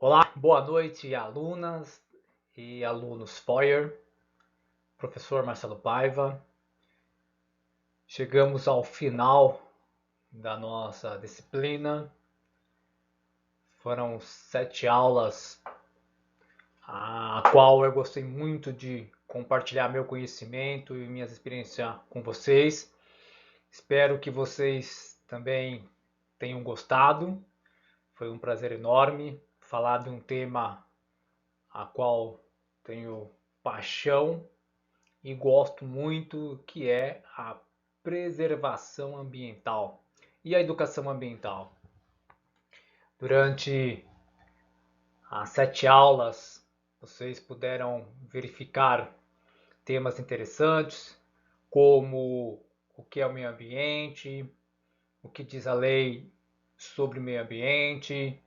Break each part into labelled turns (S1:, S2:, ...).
S1: Olá, boa noite, alunas e alunos FOIR, professor Marcelo Paiva. Chegamos ao final da nossa disciplina. Foram 7 aulas, a qual eu gostei muito de compartilhar meu conhecimento e minhas experiências com vocês. Espero que vocês também tenham gostado. Foi um prazer enorme falar de um tema a qual tenho paixão e gosto muito, que é a preservação ambiental e a educação ambiental. Durante as 7 aulas, vocês puderam verificar temas interessantes, como o que é o meio ambiente, o que diz a lei sobre o meio ambiente,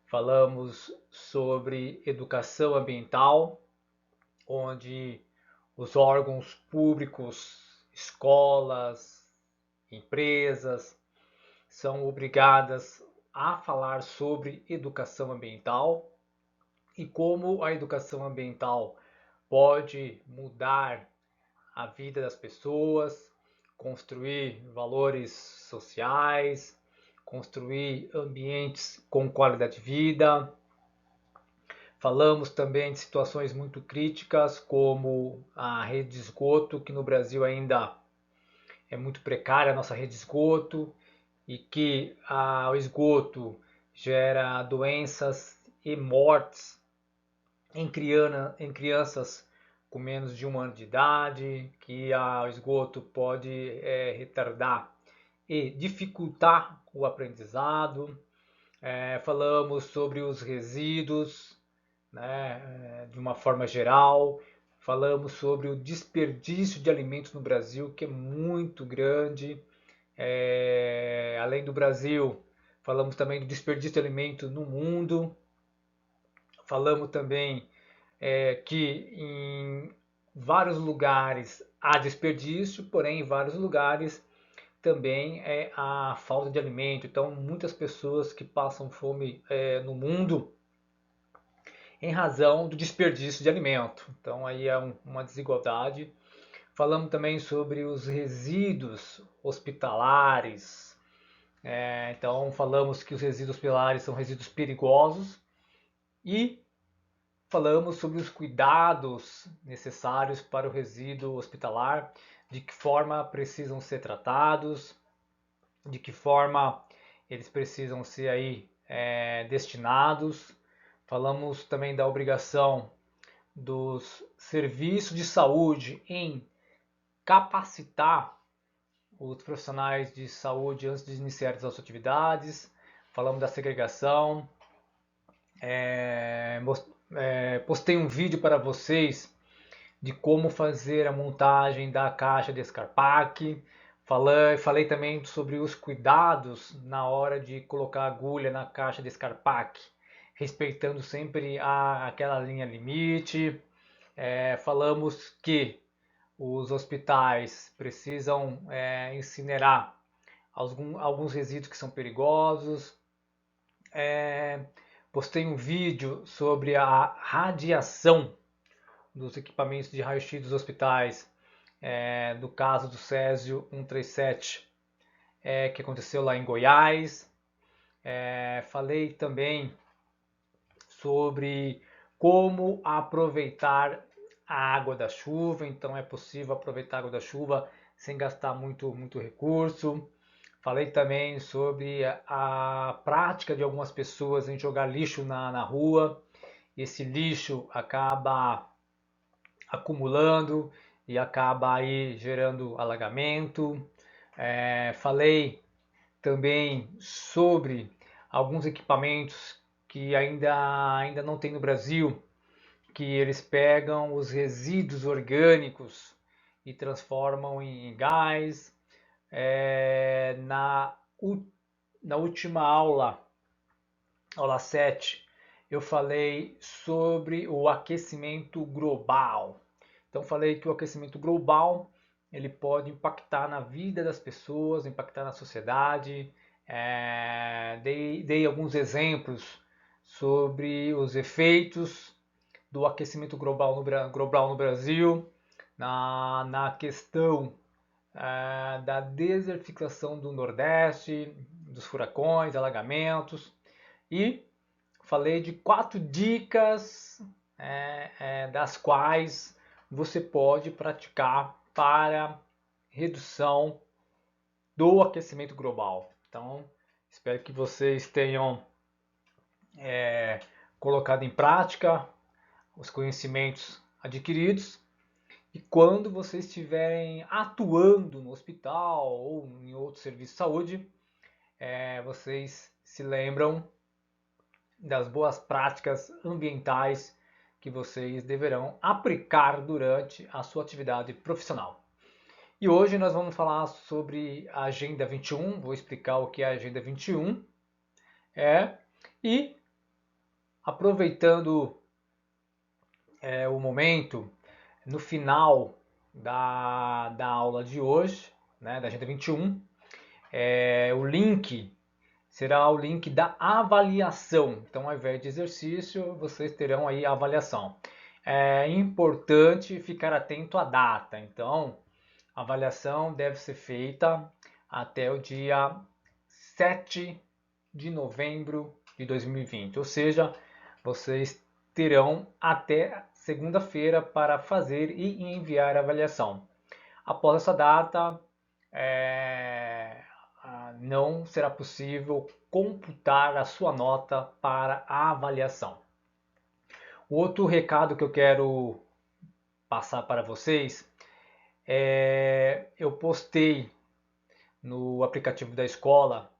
S1: falamos sobre educação ambiental, onde os órgãos públicos, escolas, empresas são obrigadas a falar sobre educação ambiental e como a educação ambiental pode mudar a vida das pessoas, construir valores sociais, construir ambientes com qualidade de vida. Falamos também de situações muito críticas, como a rede de esgoto, que no Brasil ainda é muito precária, a nossa rede de esgoto, e que o esgoto gera doenças e mortes em crianças com menos de 1 ano de idade, que o esgoto pode retardar e dificultar o aprendizado. Falamos sobre os resíduos, né, de uma forma geral. Falamos sobre o desperdício de alimentos no Brasil, que é muito grande. Além do Brasil, falamos também do desperdício de alimento no mundo. Falamos também que em vários lugares há desperdício, porém em vários lugares também é a falta de alimento. Então, muitas pessoas que passam fome no mundo em razão do desperdício de alimento. Então, aí é uma desigualdade. Falamos também sobre os resíduos hospitalares. Então, falamos que os resíduos hospitalares são resíduos perigosos e falamos sobre os cuidados necessários para o resíduo hospitalar, de que forma precisam ser tratados, de que forma eles precisam ser aí destinados. Falamos também da obrigação dos serviços de saúde em capacitar os profissionais de saúde antes de iniciar as suas atividades. Falamos da segregação. Postei um vídeo para vocês de como fazer a montagem da caixa de Scarpac. Falei também sobre os cuidados na hora de colocar a agulha na caixa de Scarpac, respeitando sempre aquela linha limite. Falamos que os hospitais precisam incinerar alguns resíduos que são perigosos. Postei um vídeo sobre a radiação dos equipamentos de raio-x dos hospitais, do caso do Césio 137, que aconteceu lá em Goiás. Falei também sobre como aproveitar a água da chuva, então é possível aproveitar a água da chuva sem gastar muito recurso. Falei também sobre a prática de algumas pessoas em jogar lixo na rua. Esse lixo acaba acumulando e acaba aí gerando alagamento. Falei também sobre alguns equipamentos que ainda não tem no Brasil, que eles pegam os resíduos orgânicos e transformam em gás. Na última aula, aula 7, eu falei sobre o aquecimento global. Então falei que o aquecimento global ele pode impactar na vida das pessoas, impactar na sociedade. Dei alguns exemplos sobre os efeitos do aquecimento global no Brasil, na questão da desertificação do Nordeste, dos furacões, alagamentos, e falei de 4 dicas das quais você pode praticar para redução do aquecimento global. Então, espero que vocês tenham colocado em prática os conhecimentos adquiridos e quando vocês estiverem atuando no hospital ou em outro serviço de saúde, vocês se lembram das boas práticas ambientais que vocês deverão aplicar durante a sua atividade profissional. E hoje nós vamos falar sobre a Agenda 21, vou explicar o que é a Agenda 21, e aproveitando o momento, no final da aula de hoje, da Agenda 21, o link será o link da avaliação. Então, ao invés de exercício, vocês terão aí a avaliação. É importante ficar atento à data. Então, a avaliação deve ser feita até o dia 7 de novembro de 2020. Ou seja, vocês terão até segunda-feira para fazer e enviar a avaliação. Após essa data, não será possível computar a sua nota para a avaliação. Outro recado que eu quero passar para vocês eu postei no aplicativo da escola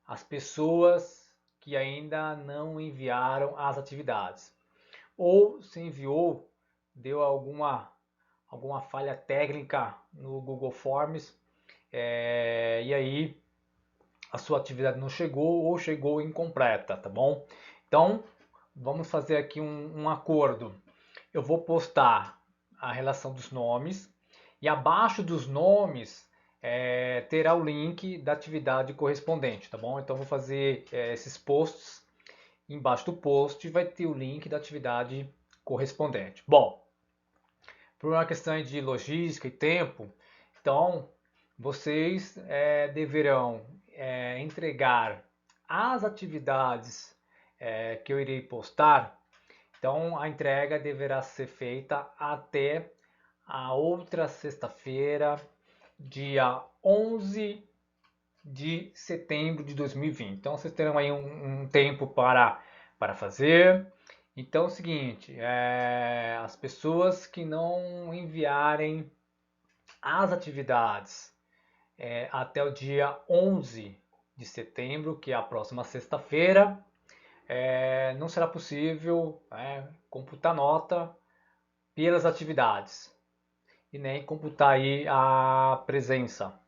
S1: as pessoas que ainda não enviaram as atividades. Ou se enviou, deu alguma falha técnica no Google Forms, e aí a sua atividade não chegou ou chegou incompleta, tá bom? Então, vamos fazer aqui um acordo. Eu vou postar a relação dos nomes e abaixo dos nomes terá o link da atividade correspondente, tá bom? Então, vou fazer esses posts. Embaixo do post vai ter o link da atividade correspondente. Bom, por uma questão de logística e tempo, então vocês deverão entregar as atividades que eu irei postar. Então a entrega deverá ser feita até a outra sexta-feira, dia 11 de setembro de 2020. Então vocês terão aí um tempo para fazer. Então é o seguinte, as pessoas que não enviarem as atividades até o dia 11 de setembro, que é a próxima sexta-feira, não será possível computar nota pelas atividades e nem computar aí a presença.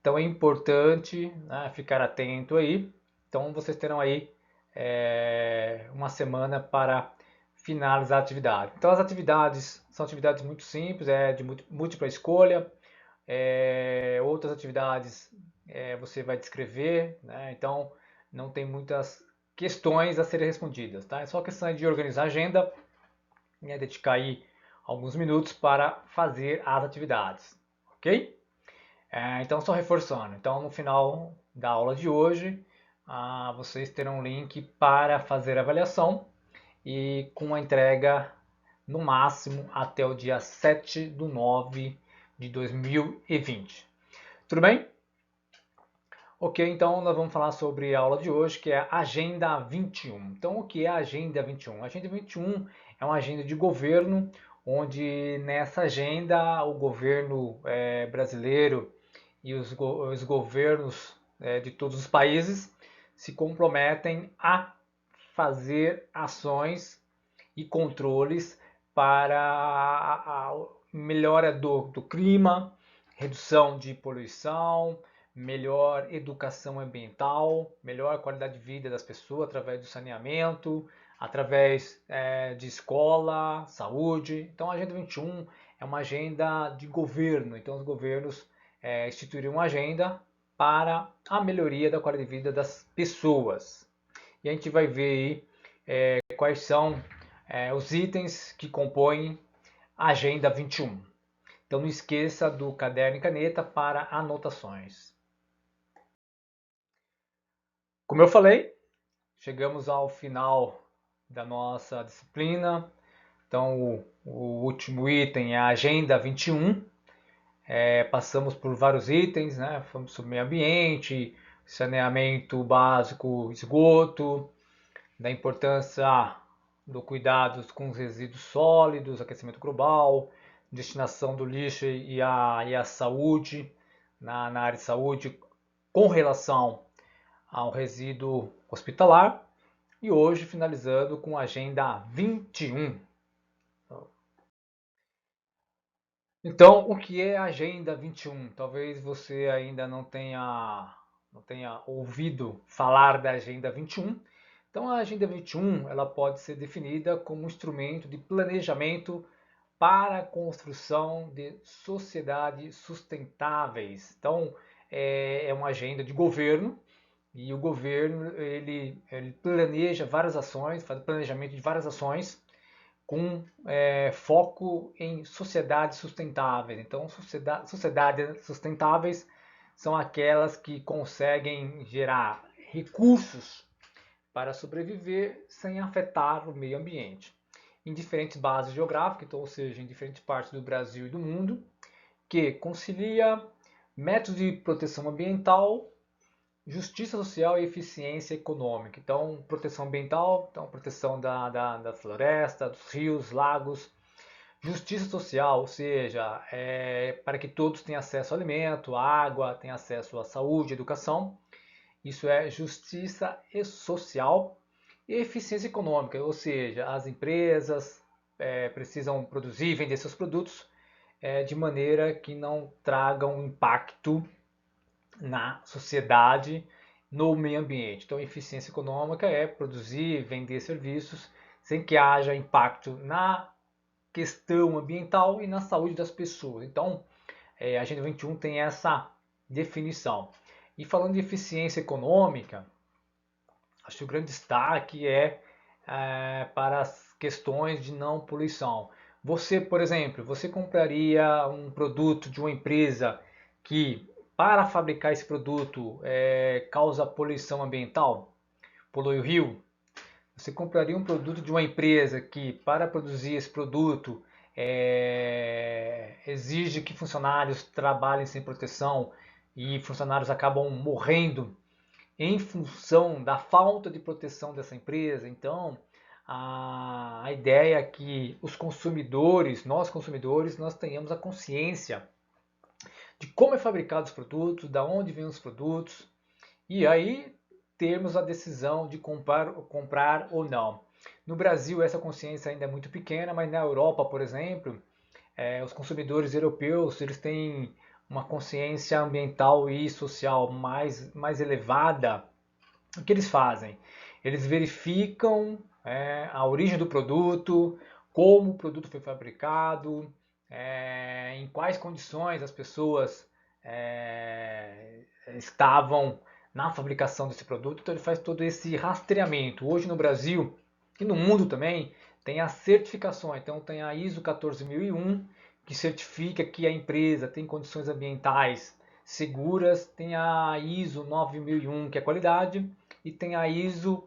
S1: Então é importante ficar atento aí. Então vocês terão aí uma semana para finalizar a atividade. Então as atividades são atividades muito simples, de múltipla escolha. Outras atividades você vai descrever, então não tem muitas questões a serem respondidas, tá? É só questão de organizar a agenda, dedicar aí alguns minutos para fazer as atividades, ok? Então só reforçando, então no final da aula de hoje vocês terão um link para fazer a avaliação e com a entrega no máximo até o dia 7 de 9 de 2020. Tudo bem? Ok, então nós vamos falar sobre a aula de hoje, que é a Agenda 21. Então o que é a Agenda 21? A Agenda 21 é uma agenda de governo, onde nessa agenda o governo brasileiro e os governos de todos os países se comprometem a fazer ações e controles para a melhora do clima, redução de poluição, melhor educação ambiental, melhor qualidade de vida das pessoas através do saneamento, através de escola, saúde. Então a Agenda 21 é uma agenda de governo, então os governos instituíram uma agenda para a melhoria da qualidade de vida das pessoas. E a gente vai ver aí quais são os itens que compõem a Agenda 21. Então não esqueça do caderno e caneta para anotações. Como eu falei, chegamos ao final da nossa disciplina. Então o último item é a Agenda 21. Passamos por vários itens, né? Falamos sobre meio ambiente, saneamento básico, esgoto, da importância do cuidado com os resíduos sólidos, aquecimento global, destinação do lixo e a saúde, na área de saúde, com relação ao resíduo hospitalar. E hoje finalizando com a Agenda 21. Então, o que é a Agenda 21? Talvez você ainda não tenha ouvido falar da Agenda 21. Então, a Agenda 21 ela pode ser definida como um instrumento de planejamento para a construção de sociedades sustentáveis. Então, é uma agenda de governo e o governo ele planeja várias ações, faz planejamento de várias ações com foco em sociedades sustentáveis. Então, sociedades sustentáveis são aquelas que conseguem gerar recursos para sobreviver sem afetar o meio ambiente. Em diferentes bases geográficas, então, ou seja, em diferentes partes do Brasil e do mundo, que concilia métodos de proteção ambiental, justiça social e eficiência econômica. Então, proteção ambiental, então, proteção da floresta, dos rios, lagos. Justiça social, ou seja, para que todos tenham acesso ao alimento, água, tenham acesso à saúde, educação. Isso é justiça social. E eficiência econômica, ou seja, as empresas precisam produzir e vender seus produtos de maneira que não tragam impacto na sociedade, no meio ambiente. Então, eficiência econômica é produzir e vender serviços sem que haja impacto na questão ambiental e na saúde das pessoas. Então, a Agenda 21 tem essa definição. E falando de eficiência econômica, acho que o grande destaque para as questões de não poluição. Você, por exemplo, você compraria um produto de uma empresa que, para fabricar esse produto, causa poluição ambiental? Polui o rio? Você compraria um produto de uma empresa que, para produzir esse produto, exige que funcionários trabalhem sem proteção e funcionários acabam morrendo em função da falta de proteção dessa empresa? Então, a ideia é que os consumidores, nós tenhamos a consciência de como é fabricado os produtos, da onde vêm os produtos, e aí termos a decisão de comprar ou não. No Brasil essa consciência ainda é muito pequena, mas na Europa, por exemplo, os consumidores europeus eles têm uma consciência ambiental e social mais elevada. O que eles fazem? Eles verificam a origem do produto, como o produto foi fabricado, em quais condições as pessoas estavam na fabricação desse produto. Então ele faz todo esse rastreamento. Hoje no Brasil e no mundo também tem as certificações. Então tem a ISO 14001 que certifica que a empresa tem condições ambientais seguras, tem a ISO 9001 que é qualidade e tem a ISO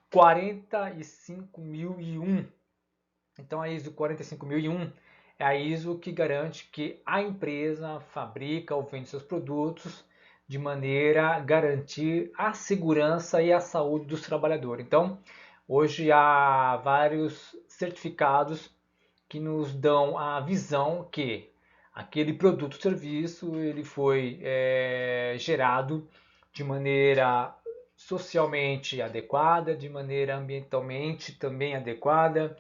S1: 45001. Então a ISO 45001 é a ISO que garante que a empresa fabrica ou vende seus produtos de maneira a garantir a segurança e a saúde dos trabalhadores. Então, hoje há vários certificados que nos dão a visão que aquele produto ou serviço ele foi gerado de maneira socialmente adequada, de maneira ambientalmente também adequada,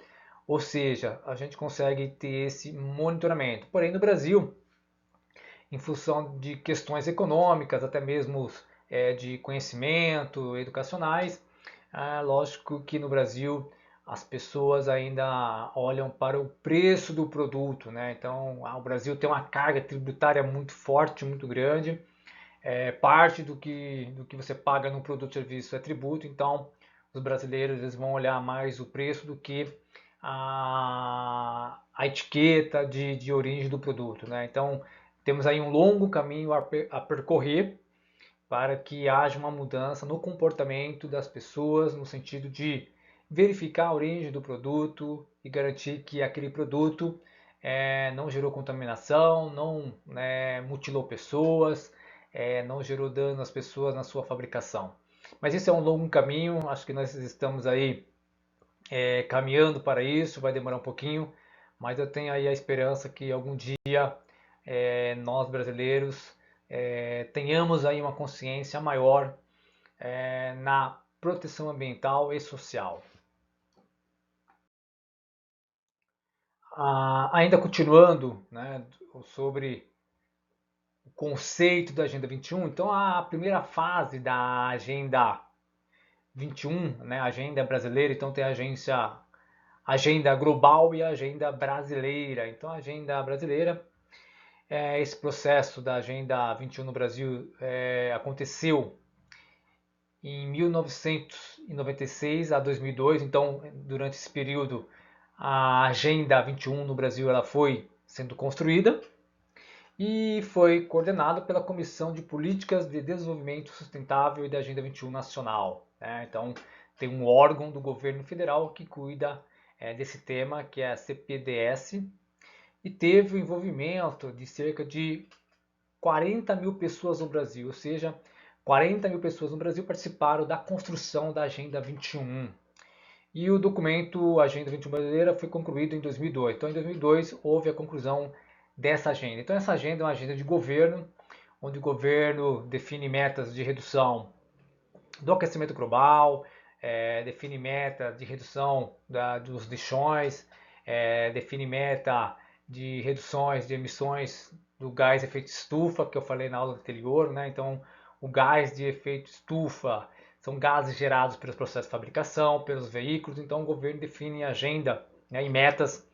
S1: ou seja, a gente consegue ter esse monitoramento. Porém, no Brasil, em função de questões econômicas, até mesmo de conhecimento, educacionais, lógico que no Brasil as pessoas ainda olham para o preço do produto, né? Então, o Brasil tem uma carga tributária muito forte, muito grande. Parte do que você paga no produto ou serviço é tributo, então os brasileiros eles vão olhar mais o preço do que a etiqueta de origem do produto, né? Então temos aí um longo caminho a percorrer para que haja uma mudança no comportamento das pessoas, no sentido de verificar a origem do produto e garantir que aquele produto não gerou contaminação, não mutilou pessoas, não gerou dano às pessoas na sua fabricação. Mas isso é um longo caminho, acho que nós estamos aí caminhando para isso, vai demorar um pouquinho, mas eu tenho aí a esperança que algum dia nós brasileiros tenhamos aí uma consciência maior na proteção ambiental e social. Ainda continuando, né, sobre o conceito da Agenda 21, então a primeira fase da Agenda 21, né, a Agenda brasileira, então tem a agenda global e a agenda brasileira. Então a agenda brasileira, esse processo da Agenda 21 no Brasil aconteceu em 1996 a 2002. Então durante esse período a Agenda 21 no Brasil ela foi sendo construída e foi coordenado pela Comissão de Políticas de Desenvolvimento Sustentável e da Agenda 21 Nacional, né? Então tem um órgão do governo federal que cuida desse tema, que é a CPDS, e teve o envolvimento de cerca de 40 mil pessoas no Brasil, ou seja, 40 mil pessoas no Brasil participaram da construção da Agenda 21. E o documento Agenda 21 Brasileira foi concluído em 2002. Então, em 2002, houve a conclusão dessa agenda. Então, essa agenda é uma agenda de governo, onde o governo define metas de redução do aquecimento global, define meta de redução dos lixões, define meta de reduções de emissões do gás de efeito estufa, que eu falei na aula anterior, né? Então, o gás de efeito estufa são gases gerados pelos processos de fabricação, pelos veículos, então o governo define agenda, né, e metas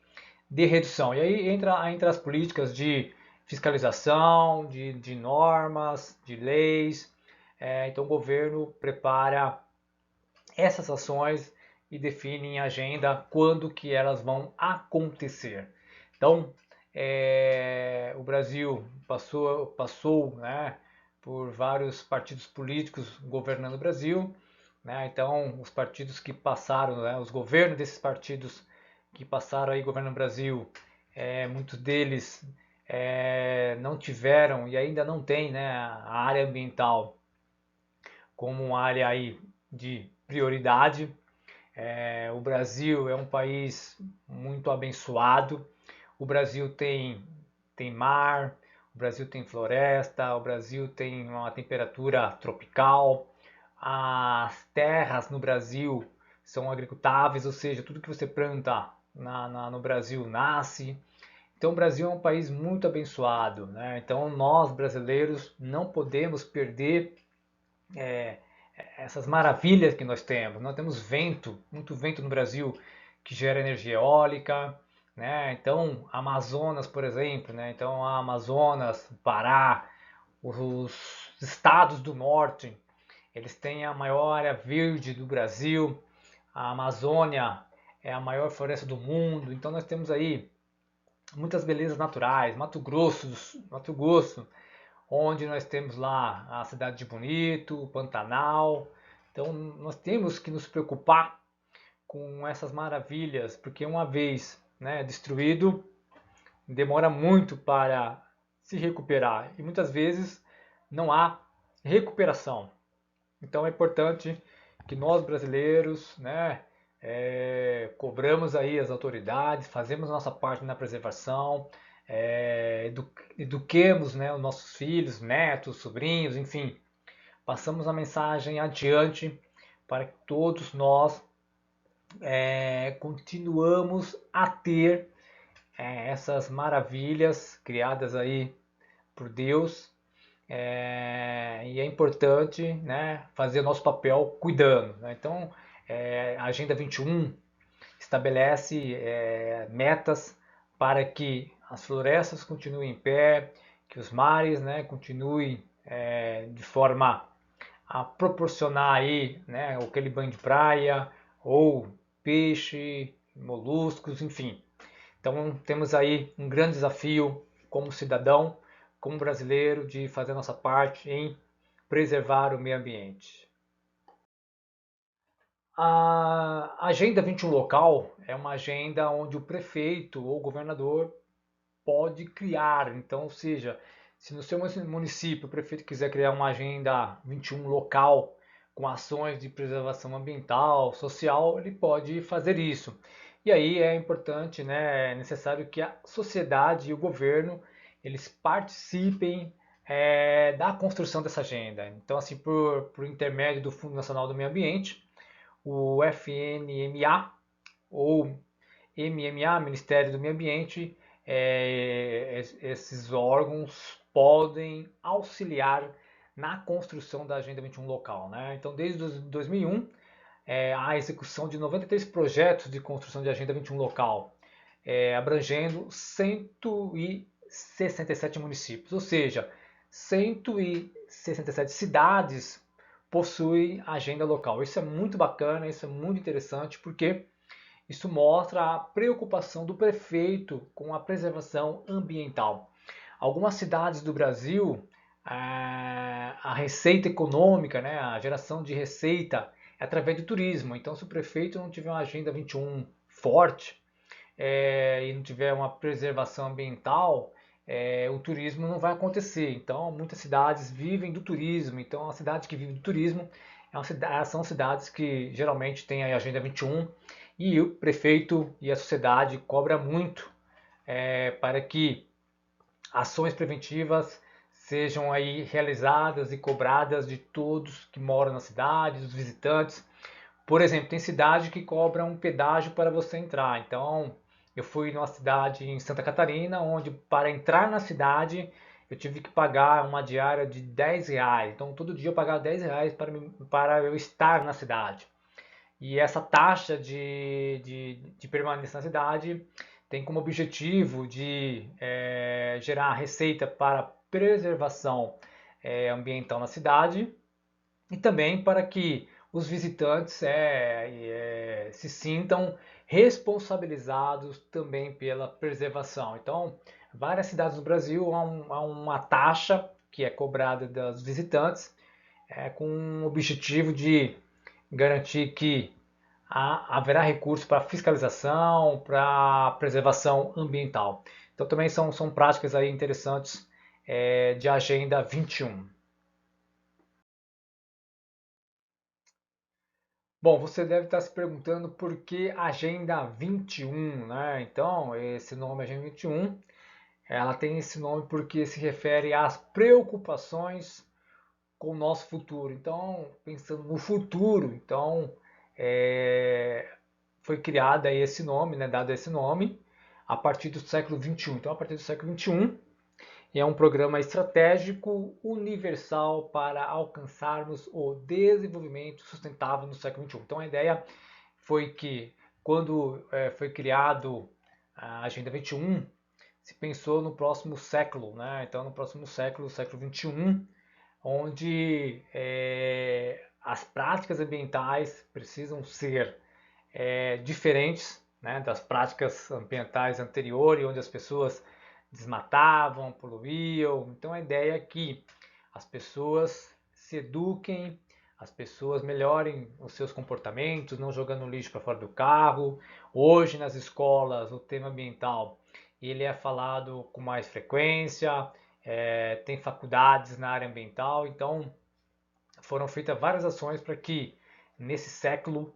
S1: de redução. E aí entra as políticas de fiscalização, de normas, de leis. Então o governo prepara essas ações e define em agenda quando que elas vão acontecer. Então o Brasil passou né, por vários partidos políticos governando o Brasil, né? Então os partidos que passaram, né, os governos desses partidos que passaram aí governando o Brasil, muitos deles não tiveram e ainda não tem, né, a área ambiental como uma área aí de prioridade. O Brasil é um país muito abençoado. O Brasil tem mar, o Brasil tem floresta, o Brasil tem uma temperatura tropical. As terras no Brasil são agricultáveis, ou seja, tudo que você planta no Brasil nasce. Então o Brasil é um país muito abençoado, né? Então nós brasileiros não podemos perder é, essas maravilhas que nós temos. Nós temos vento, muito vento no Brasil que gera energia eólica, né? Então, Amazonas, por exemplo, né? Então, a Amazonas, Pará, os estados do norte, eles têm a maior área verde do Brasil. A Amazônia é a maior floresta do mundo. Então, nós temos aí muitas belezas naturais. Mato Grosso, onde nós temos lá a cidade de Bonito, o Pantanal. Então nós temos que nos preocupar com essas maravilhas, porque uma vez, né, destruído, demora muito para se recuperar e muitas vezes não há recuperação. Então é importante que nós brasileiros, né, cobramos aí as autoridades, fazemos nossa parte na preservação, eduquemos, né, os nossos filhos, netos, sobrinhos, enfim, passamos a mensagem adiante para que todos nós continuamos a ter essas maravilhas criadas aí por Deus. E é importante, né, fazer o nosso papel cuidando, né? Então, a Agenda 21 estabelece metas para que as florestas continuem em pé, que os mares, né, continuem de forma a proporcionar aí, né, aquele banho de praia ou peixe, moluscos, enfim. Então temos aí um grande desafio como cidadão, como brasileiro, de fazer a nossa parte em preservar o meio ambiente. A Agenda 21 local é uma agenda onde o prefeito ou governador pode criar. Então, ou seja, se no seu município o prefeito quiser criar uma Agenda 21 local com ações de preservação ambiental, social, ele pode fazer isso. E aí é importante, né, é necessário que a sociedade e o governo eles participem da construção dessa agenda. Então, assim, por intermédio do Fundo Nacional do Meio Ambiente, o FNMA ou MMA, Ministério do Meio Ambiente, esses órgãos podem auxiliar na construção da Agenda 21 local. Né? Então, desde 2001, a execução de 93 projetos de construção de Agenda 21 local, abrangendo 167 municípios, ou seja, 167 cidades possuem agenda local. Isso é muito bacana, isso é muito interessante, porque isso mostra a preocupação do prefeito com a preservação ambiental. Algumas cidades do Brasil, a receita econômica, né, a geração de receita é através do turismo. Então, se o prefeito não tiver uma agenda 21 forte e não tiver uma preservação ambiental, o turismo não vai acontecer. Então, muitas cidades vivem do turismo. Então, a cidade que vive do turismo são cidades que geralmente têm a Agenda 21 e o prefeito e a sociedade cobra muito para que ações preventivas sejam aí realizadas e cobradas de todos que moram na cidade, dos visitantes. Por exemplo, tem cidade que cobra um pedágio para você entrar. Então, eu fui numa cidade em Santa Catarina, onde para entrar na cidade eu tive que pagar uma diária de R$ 10. Então, todo dia eu pagava R$ 10 para eu estar na cidade. E essa taxa de permanência na cidade tem como objetivo de gerar receita para preservação ambiental na cidade e também para que os visitantes se sintam responsabilizados também pela preservação. Então, várias cidades do Brasil há uma taxa que é cobrada dos visitantes com o objetivo de garantir que haverá recursos para fiscalização, para preservação ambiental. Então também são práticas aí interessantes de Agenda 21. Bom, você deve estar se perguntando por que Agenda 21, né? Então, esse nome Agenda 21, ela tem esse nome porque se refere às preocupações com o nosso futuro. Então, pensando no futuro, então é, foi criado aí esse nome, né, dado esse nome, a partir do século XXI. Então, a partir do século XXI, é um programa estratégico universal para alcançarmos o desenvolvimento sustentável no século XXI. Então, a ideia foi que, quando foi criado a Agenda 21, se pensou no próximo século, né? Então, no próximo século, o século XXI, onde as práticas ambientais precisam ser diferentes, né, das práticas ambientais anteriores, onde as pessoas desmatavam, poluíam. Então a ideia é que as pessoas se eduquem, as pessoas melhorem os seus comportamentos, não jogando lixo para fora do carro. Hoje nas escolas o tema ambiental ele é falado com mais frequência, tem faculdades na área ambiental, então foram feitas várias ações para que nesse século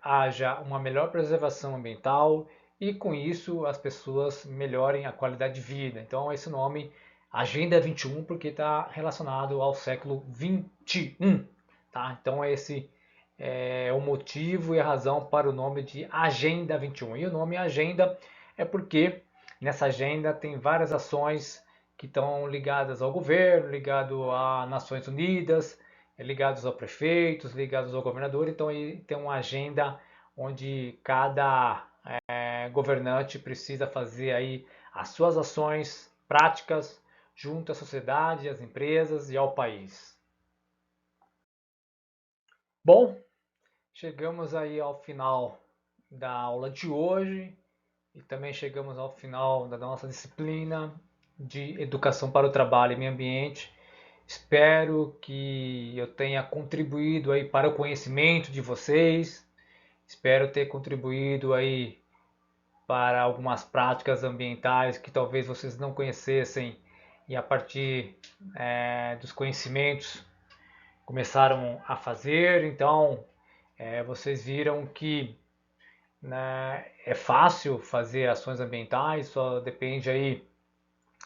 S1: haja uma melhor preservação ambiental e com isso as pessoas melhorem a qualidade de vida. Então esse nome Agenda 21 porque está relacionado ao século 21, tá? Então esse é o motivo e a razão para o nome de Agenda 21. E o nome Agenda é porque nessa agenda tem várias ações que estão ligadas ao governo, ligado às Nações Unidas, ligados aos prefeitos, ligados ao governador. Então aí tem uma agenda onde cada governante precisa fazer aí as suas ações práticas junto à sociedade, às empresas e ao país. Bom, chegamos aí ao final da aula de hoje e também chegamos ao final da nossa disciplina de Educação para o Trabalho e Meio Ambiente. Espero que eu tenha contribuído aí para o conhecimento de vocês. Espero ter contribuído aí para algumas práticas ambientais que talvez vocês não conhecessem e a partir dos conhecimentos começaram a fazer. Então, vocês viram que, né, é fácil fazer ações ambientais, só depende aí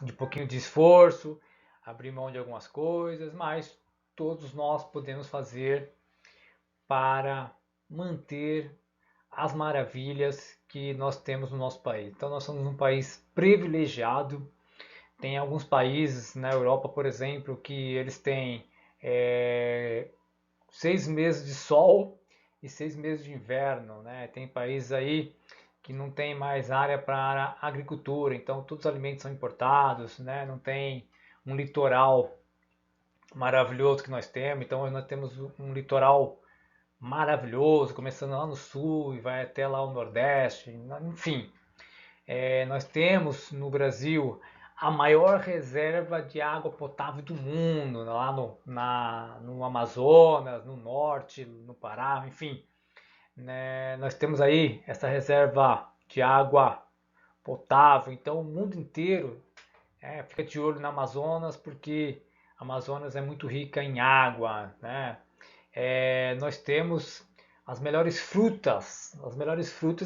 S1: de um pouquinho de esforço, abrir mão de algumas coisas, mas todos nós podemos fazer para manter as maravilhas que nós temos no nosso país. Então nós somos um país privilegiado. Tem alguns países na Europa, por exemplo, que eles têm é, 6 meses de sol e 6 meses de inverno, né? Tem países aí que não tem mais área para agricultura, então todos os alimentos são importados, né? Não tem um litoral maravilhoso que nós temos, então nós temos um litoral maravilhoso, começando lá no sul e vai até lá o Nordeste, enfim. Nós temos no Brasil a maior reserva de água potável do mundo, lá no Amazonas, no norte, no Pará, enfim. Né? Nós temos aí essa reserva de água potável, então o mundo inteiro fica de olho no Amazonas, porque a Amazonas é muito rica em água, né? Nós temos as melhores frutas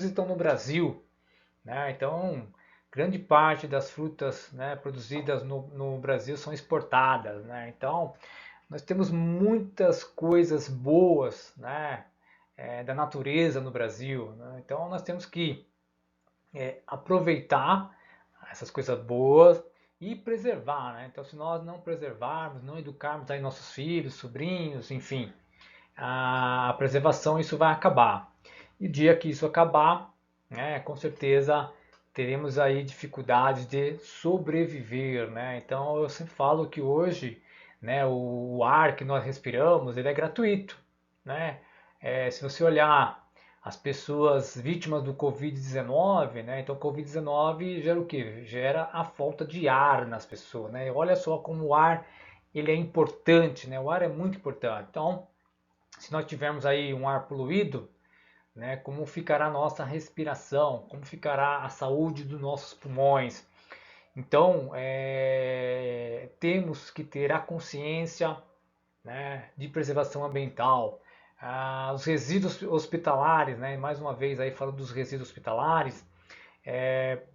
S1: estão no Brasil, né? Então, grande parte das frutas, né, produzidas no Brasil são exportadas, né? Então, nós temos muitas coisas boas, né, da natureza no Brasil, né? Então, nós temos que aproveitar essas coisas boas e preservar, né? Então, se nós não preservarmos, não educarmos aí nossos filhos, sobrinhos, enfim, a preservação, isso vai acabar. E o dia que isso acabar, né, com certeza teremos aí dificuldades de sobreviver, né? Então eu sempre falo que hoje, né, o ar que nós respiramos, ele é gratuito, né? Se você olhar as pessoas vítimas do Covid-19, né? Então Covid-19 gera o quê? Gera a falta de ar nas pessoas, né? Olha só como o ar ele é importante, né? O ar é muito importante. Então, se nós tivermos aí um ar poluído, né, como ficará a nossa respiração, como ficará a saúde dos nossos pulmões. Então, temos que ter a consciência, né, de preservação ambiental. Os resíduos hospitalares, né, mais uma vez aí falando dos resíduos hospitalares,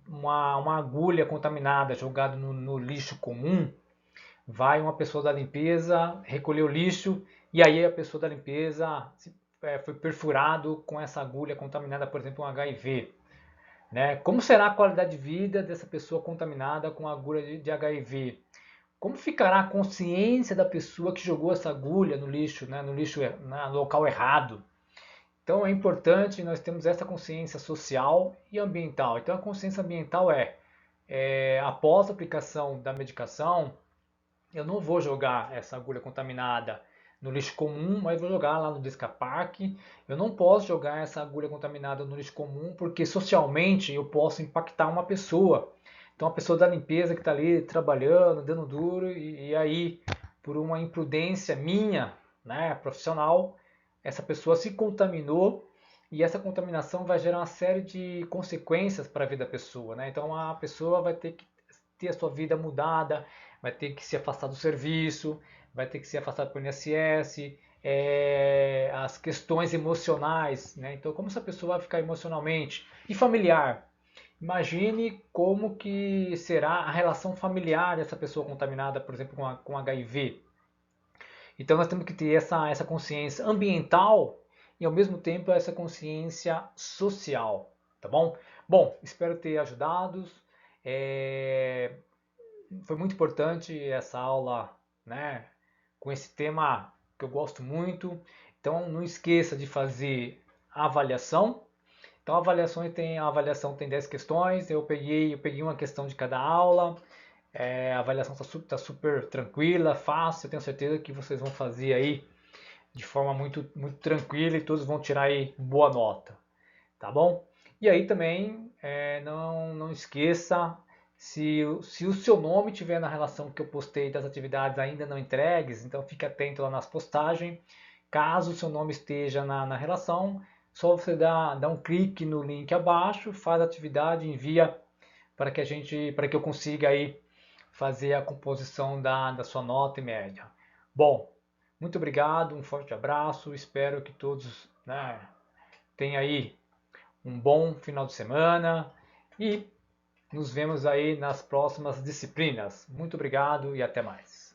S1: uma agulha contaminada jogada no lixo comum, vai uma pessoa da limpeza recolher o lixo e aí a pessoa da limpeza foi perfurado com essa agulha contaminada, por exemplo, um HIV. Né? Como será a qualidade de vida dessa pessoa contaminada com a agulha de HIV? Como ficará a consciência da pessoa que jogou essa agulha no lixo, né? No local errado? Então é importante nós termos essa consciência social e ambiental. Então a consciência ambiental após a aplicação da medicação, eu não vou jogar essa agulha contaminada no lixo comum, mas vou jogar lá no Descaparque. Eu não posso jogar essa agulha contaminada no lixo comum, porque socialmente eu posso impactar uma pessoa. Então a pessoa da limpeza que está ali trabalhando, dando duro, e aí, por uma imprudência minha, né, profissional, essa pessoa se contaminou e essa contaminação vai gerar uma série de consequências para a vida da pessoa. Né? Então a pessoa vai ter que ter a sua vida mudada, vai ter que se afastar do serviço, vai ter que se afastar do INSS, as questões emocionais, né? Então, como essa pessoa vai ficar emocionalmente e familiar? Imagine como que será a relação familiar dessa pessoa contaminada, por exemplo, com HIV. Então, nós temos que ter essa consciência ambiental e, ao mesmo tempo, essa consciência social, tá bom? Bom, espero ter ajudado. É, Foi muito importante essa aula, né, com esse tema que eu gosto muito. Então não esqueça de fazer a avaliação. Então a avaliação tem 10 questões. Eu peguei uma questão de cada aula. A avaliação está super tranquila, fácil. Eu tenho certeza que vocês vão fazer aí de forma muito tranquila e todos vão tirar aí boa nota, tá bom? E aí também não esqueça, se o seu nome estiver na relação que eu postei das atividades ainda não entregues, então fique atento lá nas postagens. Caso o seu nome esteja na relação, só você dá um clique no link abaixo, faz a atividade, envia para que eu consiga aí fazer a composição da sua nota e média. Bom, muito obrigado, um forte abraço, espero que todos, né, tenham aí um bom final de semana e nos vemos aí nas próximas disciplinas. Muito obrigado e até mais.